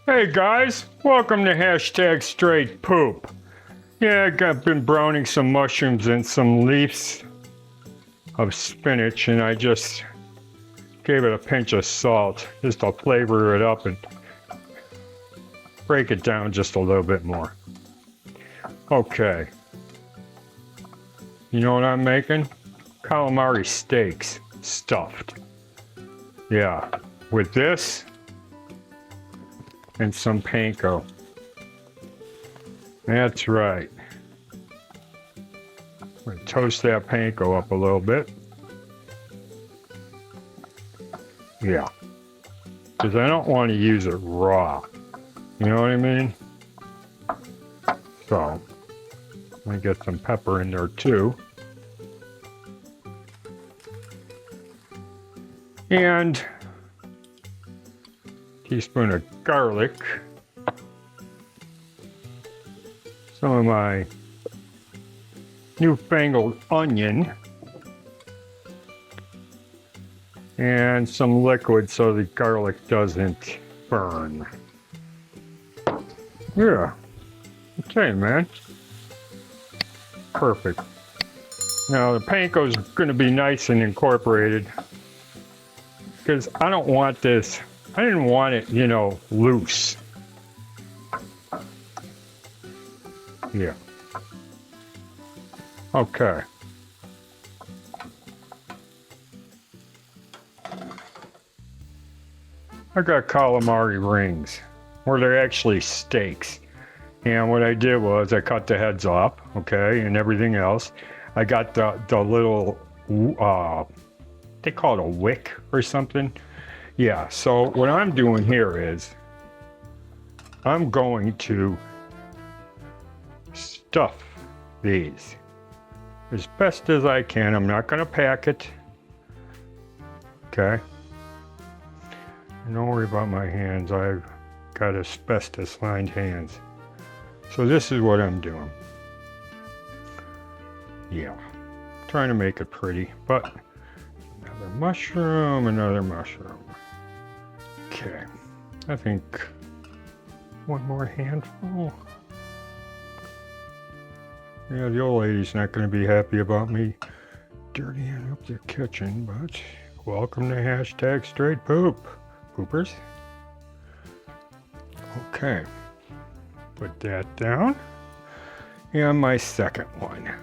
Hey guys, welcome to hashtag straight poop. Yeah, I've been browning some mushrooms and some leaves of spinach, and I just gave it a pinch of salt just to flavor it up and break it down just a little bit more. Okay. You know what I'm making? Calamari steaks, stuffed. Yeah, with this and some panko. That's right. I'm gonna toast that panko up a little bit. Yeah, because I don't want to use it raw. You know what I mean? So, let me get some pepper in there too. And a teaspoon of garlic. Some of my newfangled onion. And some liquid so the garlic doesn't burn. Yeah. Okay, man. Perfect. Now the panko's gonna be nice and incorporated because I don't want this, I didn't want it, you know, loose. Yeah. Okay. I got calamari rings, where they're actually steaks. And what I did was I cut the heads off, okay, and everything else. I got the little, they call it a wick or something. Yeah, so what I'm doing here is I'm going to stuff these as best as I can. I'm not going to pack it, okay? And don't worry about my hands. I've got asbestos lined hands. So this is what I'm doing. Yeah, trying to make it pretty, but another mushroom, another mushroom. Okay, I think one more handful. Yeah, the old lady's not going to be happy about me dirtying up the kitchen, but welcome to hashtag straight poop, poopers. Okay, put that down. And my second one.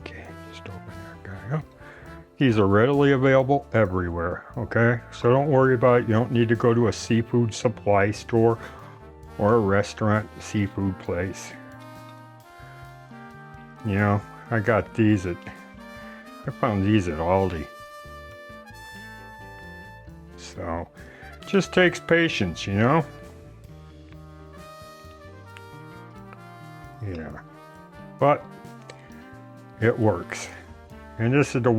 Okay, just open that guy up. These are readily available everywhere, okay? So don't worry about it. You don't need to go to a seafood supply store or a restaurant seafood place. You know, I got these at, I found these at Aldi. So, just takes patience, you know? Yeah, but it works. And this is the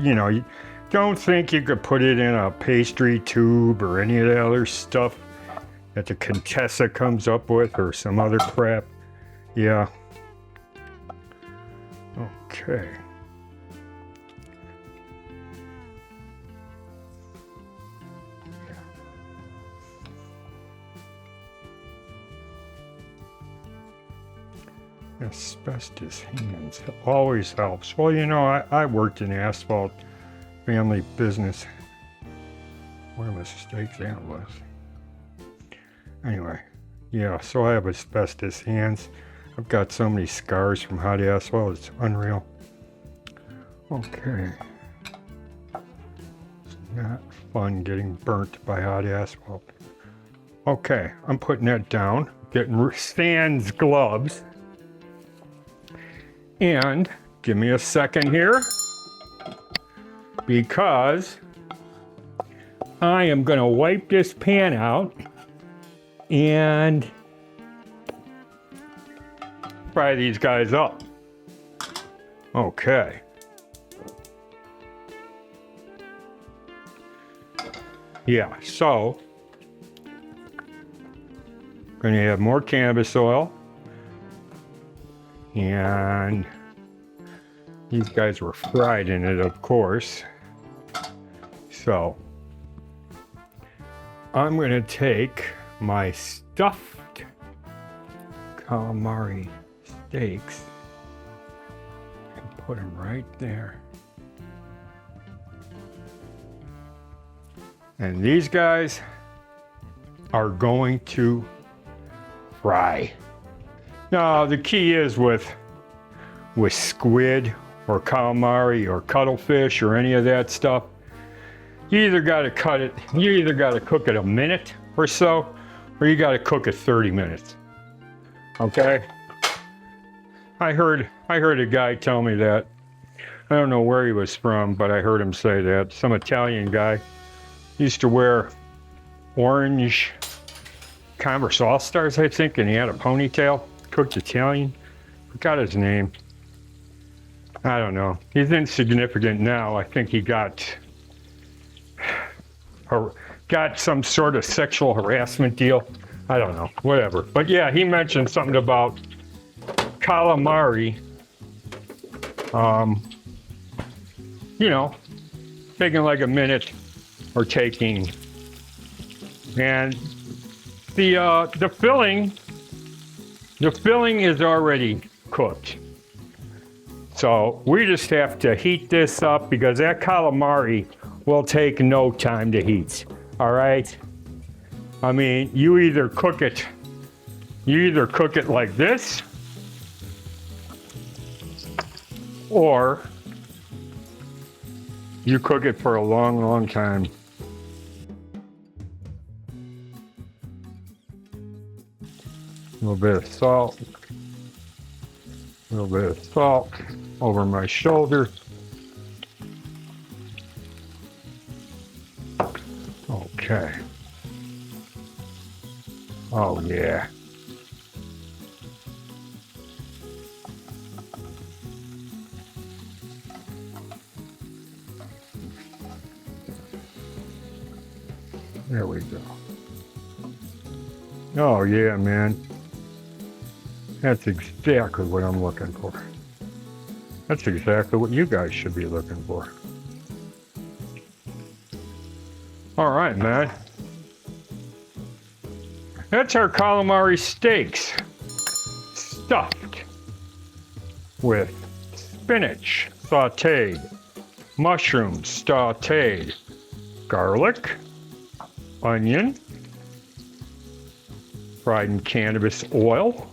you know, you don't think you could put it in a pastry tube or any of the other stuff that the Contessa comes up with or some other crap. Yeah. Okay. Asbestos hands always helps. Well, you know, I worked in asphalt family business. What a mistake that was. Anyway, yeah, so I have asbestos hands. I've got so many scars from hot asphalt, it's unreal. Okay. It's not fun getting burnt by hot asphalt. Okay, I'm putting that down. Getting Stan's gloves. And give me a second here, because I am going to wipe this pan out and fry these guys up. Okay. Yeah, so going to add more cannabis oil. And These guys were fried in it, of course. So I'm gonna take my stuffed calamari steaks and put them right there. And these guys are going to fry. Now the key is with squid or calamari or cuttlefish or any of that stuff, you either got to cook it a minute or so, or you got to cook it 30 minutes. Okay? I heard a guy tell me that. I don't know where he was from, but I heard him say that. Some Italian guy used to wear orange Converse All-Stars, I think, and he had a ponytail. Cooked Italian. Forgot his name. I don't know. He's insignificant now. I think he got some sort of sexual harassment deal. I don't know. Whatever. But yeah, he mentioned something about calamari. You know, taking like a minute or taking. And the filling is already cooked. So we just have to heat this up because that calamari will take no time to heat. All right? I mean, you either cook it like this, or you cook it for a long, long time. A little bit of salt. A little bit of salt over my shoulder. Okay. Oh yeah. There we go. Oh yeah, man. That's exactly what I'm looking for. That's exactly what you guys should be looking for. All right, man. That's our calamari steaks, stuffed with spinach sauteed, mushrooms sauteed, garlic, onion, fried in cannabis oil,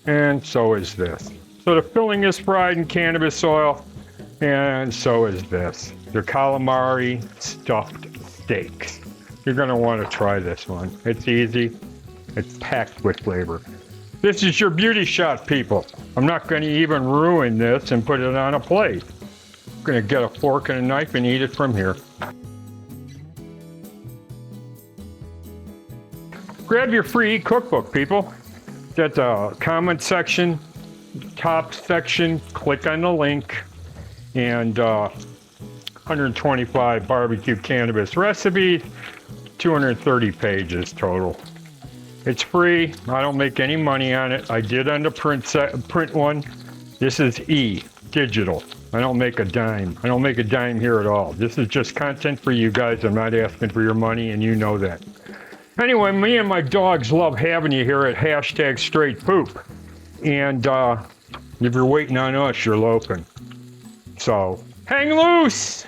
and so is this. So the filling is fried in cannabis oil, and so is this. The calamari stuffed steaks. You're gonna want to try this one. It's easy. It's packed with flavor. This is your beauty shot, people. I'm not gonna even ruin this and put it on a plate. I'm gonna get a fork and a knife and eat it from here. Grab your free cookbook, people. Get the comment section, top section, click on the link, and 125 barbecue cannabis recipes, 230 pages total. It's free. I don't make any money on it. I did on the print one. This is digital. I don't make a dime. I don't make a dime here at all. This is just content for you guys. I'm not asking for your money, and you know that. Anyway, me and my dogs love having you here at #StraightPoop. And if you're waiting on us, you're loafing. So, hang loose!